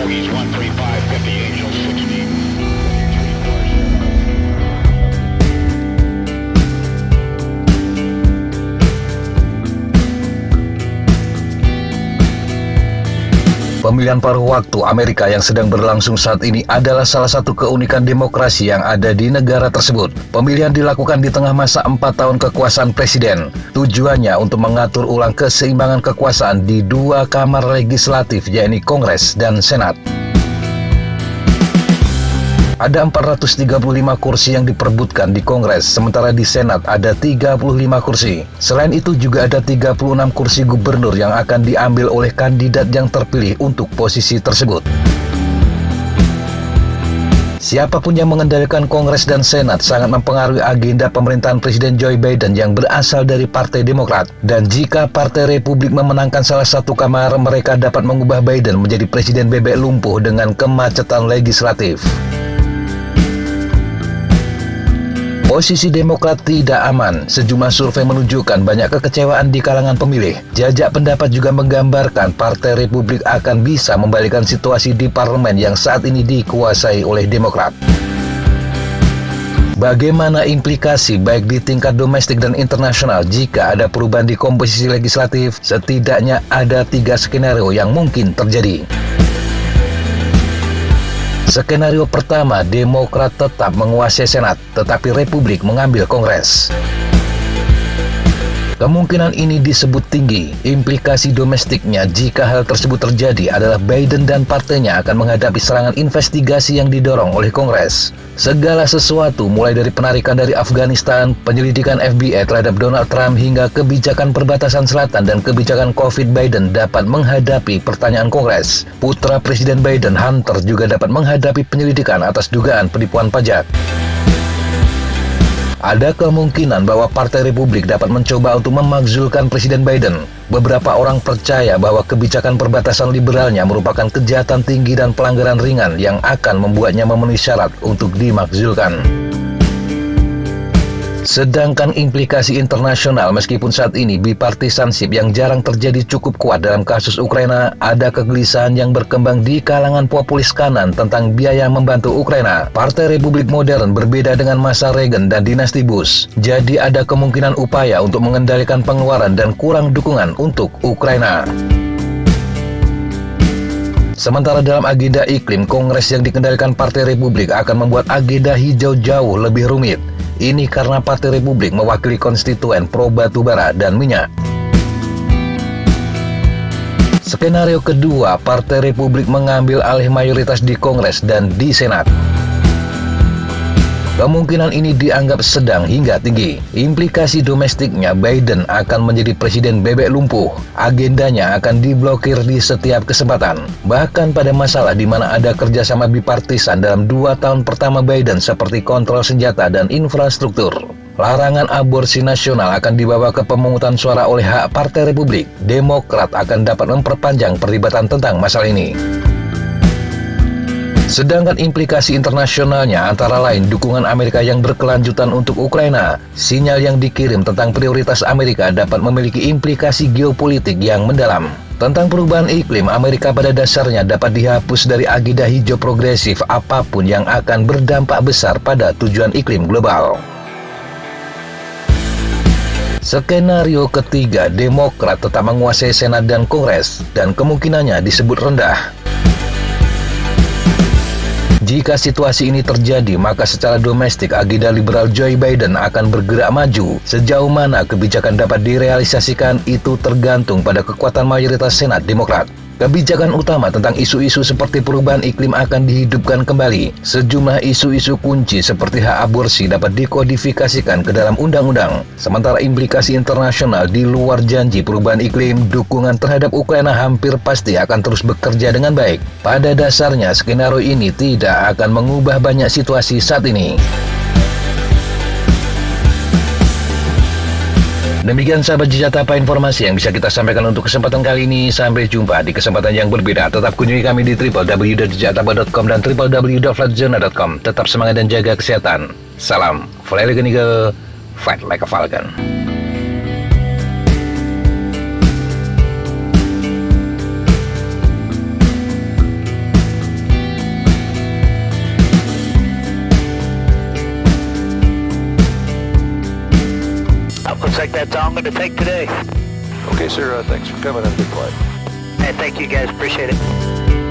Bogies 135, 50 Angel 60. Pemilihan paruh waktu Amerika yang sedang berlangsung saat ini adalah salah satu keunikan demokrasi yang ada di negara tersebut. Pemilihan dilakukan di tengah masa 4 tahun kekuasaan presiden. Tujuannya untuk mengatur ulang keseimbangan kekuasaan di dua kamar legislatif, yakni Kongres dan Senat. Ada 435 kursi yang diperebutkan di Kongres, sementara di Senat ada 35 kursi. Selain itu juga ada 36 kursi gubernur yang akan diambil oleh kandidat yang terpilih untuk posisi tersebut. Siapapun yang mengendalikan Kongres dan Senat sangat mempengaruhi agenda pemerintahan Presiden Joe Biden yang berasal dari Partai Demokrat. Dan jika Partai Republik memenangkan salah satu kamar, mereka dapat mengubah Biden menjadi presiden bebek lumpuh dengan kemacetan legislatif. Posisi Demokrat tidak aman. Sejumlah survei menunjukkan banyak kekecewaan di kalangan pemilih. Jajak pendapat juga menggambarkan Partai Republik akan bisa membalikan situasi di parlemen yang saat ini dikuasai oleh Demokrat. Bagaimana implikasi baik di tingkat domestik dan internasional jika ada perubahan di komposisi legislatif? Setidaknya ada 3 skenario yang mungkin terjadi. Skenario pertama, Demokrat tetap menguasai Senat, tetapi Republik mengambil Kongres. Kemungkinan ini disebut tinggi. Implikasi domestiknya jika hal tersebut terjadi adalah Biden dan partainya akan menghadapi serangan investigasi yang didorong oleh Kongres. Segala sesuatu mulai dari penarikan dari Afghanistan, penyelidikan FBI terhadap Donald Trump hingga kebijakan perbatasan selatan dan kebijakan COVID Biden dapat menghadapi pertanyaan Kongres. Putra Presiden Biden, Hunter, juga dapat menghadapi penyelidikan atas dugaan penipuan pajak. Ada kemungkinan bahwa Partai Republik dapat mencoba untuk memakzulkan Presiden Biden. Beberapa orang percaya bahwa kebijakan perbatasan liberalnya merupakan kejahatan tinggi dan pelanggaran ringan yang akan membuatnya memenuhi syarat untuk dimakzulkan. Sedangkan implikasi internasional, meskipun saat ini bipartisanship yang jarang terjadi cukup kuat dalam kasus Ukraina, ada kegelisahan yang berkembang di kalangan populis kanan tentang biaya membantu Ukraina. Partai Republik modern berbeda dengan masa Reagan dan dinasti Bush. Jadi ada kemungkinan upaya untuk mengendalikan pengeluaran dan kurang dukungan untuk Ukraina. Sementara dalam agenda iklim, Kongres yang dikendalikan Partai Republik akan membuat agenda hijau jauh lebih rumit. Ini karena Partai Republik mewakili konstituen pro batu bara dan minyak. Skenario kedua, Partai Republik mengambil alih mayoritas di Kongres dan di Senat. Kemungkinan ini dianggap sedang hingga tinggi. Implikasi domestiknya, Biden akan menjadi presiden bebek lumpuh. Agendanya akan diblokir di setiap kesempatan. Bahkan pada masalah di mana ada kerjasama bipartisan dalam 2 tahun pertama Biden seperti kontrol senjata dan infrastruktur. Larangan aborsi nasional akan dibawa ke pemungutan suara oleh hak Partai Republik. Demokrat akan dapat memperpanjang perdebatan tentang masalah ini. Sedangkan implikasi internasionalnya antara lain dukungan Amerika yang berkelanjutan untuk Ukraina. Sinyal yang dikirim tentang prioritas Amerika dapat memiliki implikasi geopolitik yang mendalam. Tentang perubahan iklim, Amerika pada dasarnya dapat dihapus dari agenda hijau progresif apapun yang akan berdampak besar pada tujuan iklim global. Skenario ketiga, Demokrat tetap menguasai Senat dan Kongres, dan kemungkinannya disebut rendah. Jika situasi ini terjadi, maka secara domestik agenda liberal Joe Biden akan bergerak maju. Sejauh mana kebijakan dapat direalisasikan itu tergantung pada kekuatan mayoritas Senat Demokrat. Kebijakan utama tentang isu-isu seperti perubahan iklim akan dihidupkan kembali. Sejumlah isu-isu kunci seperti hak aborsi dapat dikodifikasikan ke dalam undang-undang. Sementara implikasi internasional di luar janji perubahan iklim, dukungan terhadap Ukraina hampir pasti akan terus bekerja dengan baik. Pada dasarnya, skenario ini tidak akan mengubah banyak situasi saat ini. Demikian sahabat Jejatapa informasi yang bisa kita sampaikan untuk kesempatan kali ini. Sampai jumpa di kesempatan yang berbeda. Tetap kunjungi kami di www.jejatapa.com dan www.flatzona.com. Tetap semangat dan jaga kesehatan. Salam Fly Like an Eagle, Fight Like a Falcon. Perfect. That's all I'm going to take today. Okay, sir. Thanks for coming. Have a good flight. Hey, thank you guys. Appreciate it.